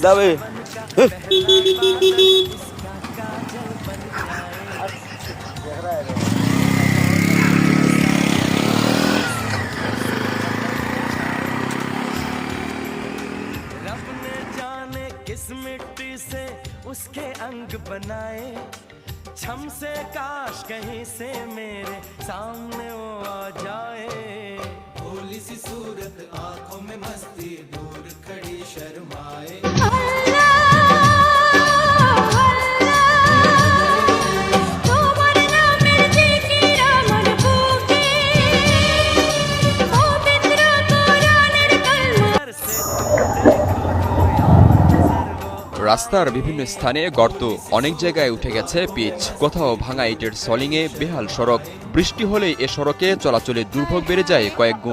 যাবে किस मिट्टी से उसके अंग बनाए छम से काश कहीं से मेरे सामने वो आ जाए भोली सी सूरत आंखों में मस्ती दूर खड़ी शर्माए রাস্তার বিভিন্ন স্থানে গর্ত, অনেক জায়গায় উঠে গেছে পিচ, কোথাও ভাঙা ইটের সলিংয়ে বেহাল সড়ক। বৃষ্টি হলে এ সড়কে চলাচলে দুর্ভোগ বেড়ে যায় কয়েক গুণ।